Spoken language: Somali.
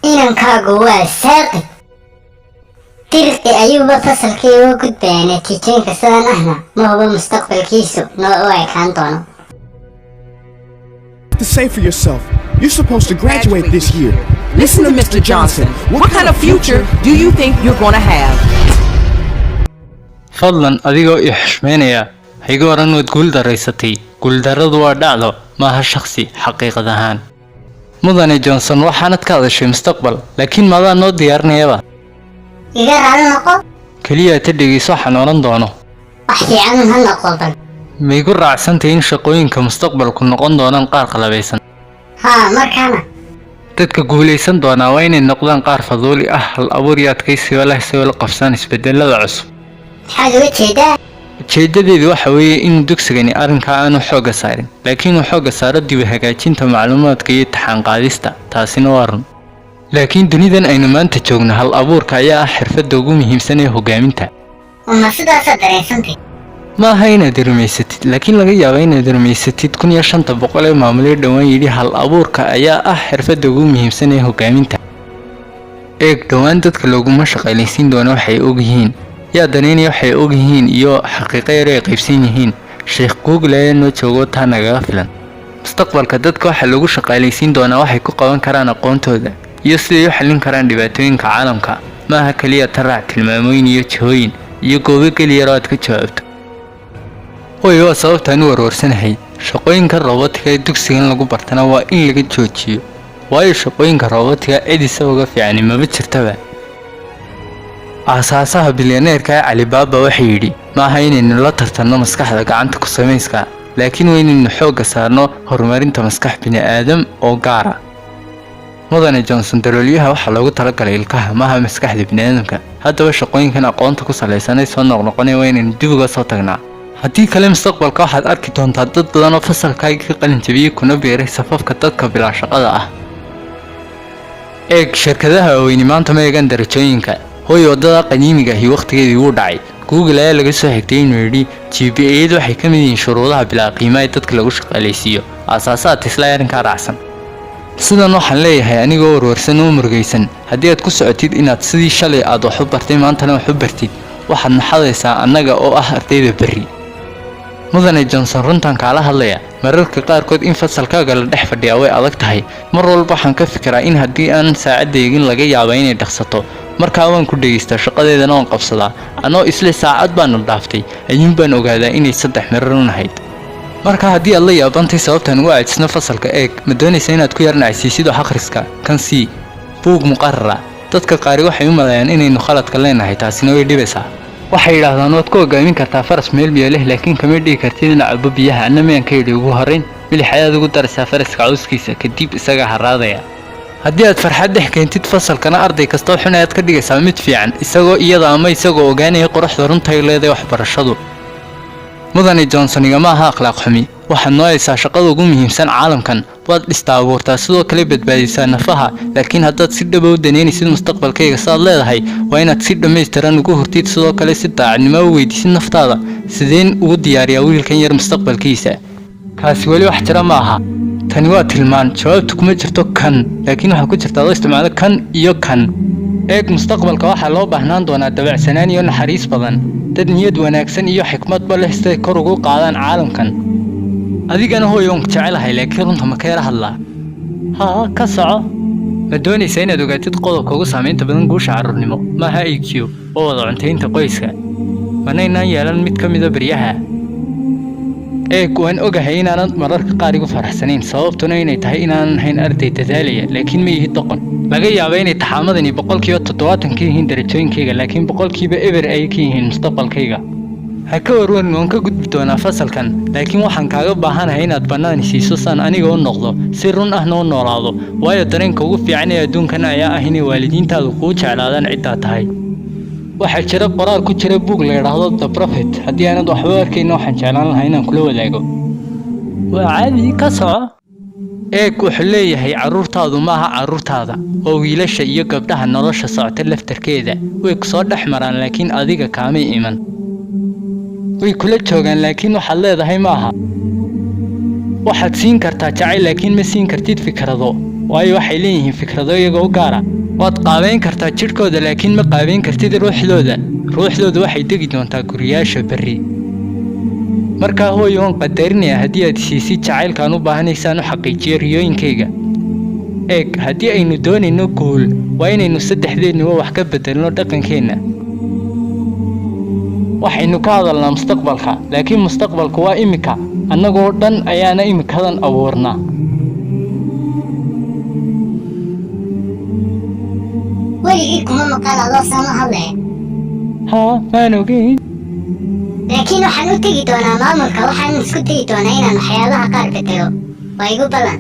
إن كاغوا ساقط تلقي أيوب فصل كي وقت بين تيجين كسان أهنا ما هو مستقبل كيسو نوعي كانتونو. To say for yourself, you're supposed to graduate this year. Listen to Mr. Johnson. What kind of future do you think you're going to have? fadlan adigoo i xushmeynaya hayga oran waad guuldarraysatay guuldarradu waa dhacdo maaha shakhsi xaqiiqad ahaan mudane johnson waxaanad ka hadashay mustaqbal laakiin maadaa noo diyaarinayaba إذا رأينا نقول keliya ta dhegeyso waxaan oran doono أحكي عنها نقول ma igu raacsantay in shaqooyinka mustaqbalku noqon doonaan qaar qalabaysan ها مركانا dadka guulaysan doonaa waa inay noqdaan qaar faduuli ah hal abuur iyo adkaysiga leh si la qabsaan isbedelada cusub حاجة وجهة ujeedadeedu waxa weeye in dugsigani arrinka aanu xooga saarin laakiin uu xooga saaro dib u hagaajinta macluumaadka iyo taxaan qaadista taasina waa run laakiin dunidan aynu maanta joogno hal abuurka ayaa ah xirfadda ugu muhiimsan ee hogaaminta وما سيدا صدر سنتي ma aha inaad rumaysatid laakiin laga yaabo inaad rumaysatid 1500 ee maamulay dhawaan yidhi hal abuurka ayaa ah xirfadda ugu muhiimsan ee hogaaminta eeg dhawaan dadka looguma shaqaalaysiin doono waxay ogyihiin yaa daneynaya waxay ogyihiin iyo xaqiiqo yar ay qaybsan yihiin sheekh google ayaa noo joogo taa nagaga filan mustaqbalka dadka waxa lagu shaqaalaysiin doonaa waxay ku qaban karaan aqoontooda iyo siday u xallin karaan dhibaatooyinka caalamka ma aha kaliya taraac tilmaamooyin iyo jihooyin iyo goobo keliya oo aad ka jawaabto way waa sababtaan u warwarsanahay shaqooyinka robotiga ee dugsigan lagu bartana waa in laga joojiyo waayo shaqooyinka robotiga cid isagooga fiicani maba jirtaba aasaasaha bilyaneerka ee Alibaba waxa yidhi ma aha inaynu la tartanno maskaxda gacanta ku samayska laakiin waa inaynu xoogga saarno horumarinta maskax bini'aadam oo gaar ah mudane johnson darolyaha waxaa loogu talagalay ilkaha maaha maskaxda bini'aadamka haddaba shaqooyinkan aqoonta ku salaysan ay soo noqnoqonaya waa inaynu dib uga soo tagnaa haddii kale mustaqbalka waxaad arki doontaa dad badan oo fasalkaaga ka qalin jabiyey kuna biiray safafka dadka bilaa shaqada ah eeg shirkadaha waaweyni maanta ma eegan darajooyinka hooy wadada qadiimiga ahi waqtigeedii wuu dhacay google ayaa laga soo xigtay inuu yidhi GPA-du waxay ka mid yihiin shuruudaha bilaa qiimaha ee dadka lagu shaqaalaysiiyo aasaasaha Tesla ee arrinkaa raacsan sidan waxaan leeyahay anigoo warwarsan oo murugaysan haddii aad ku socotid inaad sidii shalay aad wax u bartay maantana wax u bartid waxaad naxadaysaa annaga oo ah ardayda berri mudane johnson runtan kaala hadlaya mararka qaarkood in fasalkaaga la dhex fadhiyaa way adag tahay mar walba waxaan ka fikiraa in haddii aan saacaddeegin laga yaabo inay dhaqsato markaa waan ku dhegeystaa shaqadeedana waan qabsadaa anoo isla saacad baanu dhaaftay ayuun baan ogaadaa inay 3 marar unahayd marka haddii aad la yaabantay sababtaan ugu aajisno fasalka eeg ma doonaysa inaad ku yarnacsiisid wax akhriska kan sii buug muqarrara dadka qaari waxay u maleeyaan inaynu khaladka leenahay taasina way dhibaysaa waxay yidhaahdaan waad ku hogaamin kartaa faras meel biyo leh laakiin kama dhigi kartid in cabo biyaha anna miyaan ka yidhi ugu horrayn milix ayaad ugu daraysaa faraska cawskiisa kadib isagaa haraadaya haddii aad farxad dhex keentid fasalkana arday kastoo xun ayaad ka dhigaysaa mid fiican isagoo iyada ama isagoo ogaanaya quruxda runta ay leedahay waxbarashadu mudane johnson igama aha akhlaaq xumi waxaad nooyaysaa shaqada ugu muhiimsan caalamkan waad dhistaa abuurtaa sidoo kale badbaadisaa nafaha laakiin haddaad si dhaba u daneynaysid mustaqbalkayga saad leedahay waa inaad si dhammaystiran ugu hurtid sidoo kale si daacadnimo u weydiisid naftaada sideen ugu diyaariyaa wiilkan yar mustaqbalkiisa kaasi weli wax jira ma aha tani waa tilmaan jawaabtu kuma jirto kan laakiin waxaa ku jirta adoo isticmaalo kan iyo kan eeg mustaqbalka waxaa loo baahnaan doonaa dabacsanaan iyo naxariis badan dad niyad wanaagsan iyo xikmadba leh siday kor ugu qaadaan caalamkan adigana hooy waan ku jecelahay laakiin runta ma ka yara hadlaa haa ka soco ma doonaysa inaad ogaatid qodobka ugu saamaynta badan guusha carruurnimo maaha IQ oo wada cuntaynta qoyska manaynaan yeelan mid ka mida beryaha eeg waan ogahay inaanad mararka qaar igu faraxsanayn sababtuna inay tahay inaanan hayn arday dadaalaya laakiin ma yihi doqon laga yaabo inay taxaamadani 70% ka yihiin darajooyinkayga laakiin 100% eber ay ka yihiin mustaqbalkayga ha ka warwarin waan ka gudbi doonaa fasalkan laakiin waxaan kaaga baahanahay inaad bannaan siiso saan aniga u noqdo si run ahna u noolaado waayo dareenka ugu fiican ee adduunkan ayaa ah inay waalidiintaadu kuu jeclaadaan ciddaa tahay waxaa jira qoraal ku jira buug la yidhaahdo The Prophet haddii aanad waxba arkayna waxaan jeclaan lahaa inaan kula wadaago waa caadi ka soco eeg wuxuu leeyahay carruurtaadu maaha carruurtaada oo wiilasha iyo gabdhaha nolosha socota laftarkeeda way ku soo dhex maraan laakiin adiga kaamay iman way kula joogaan laakiin waxaad leedahay maaha waxaad siin kartaa jacayl laakiin ma siin kartid fikrado waayo waxay leeyihiin fikrado iyaga u gaara waad qaabeyn kartaa jidhkooda laakiin ma qaabeyn kartid ruuxdooda waxay degi doontaa guriyaasha berri markaa hooyo waan qadarinayaa haddii aad siisid jacaylkaan u baahanaysaan u xaqiijiyo riyooyinkayga eeg haddii aynu doonayno guul waa inaynu saddexdeennuba wax ka bedelno dhaqankeenna waxaynu ka hadalnaa mustaqbalka laakiin mustaqbalku waa imika annagoo dhan ayaana imikadan abuurnaa weligii kuma maqal adoo sama hadlaya haa maan ogeyn laakiin waxaan u tegi doonaa maamulka waxaan isku dayi doonaa inaan waxyaabaha qaar bedelo waa igu ballan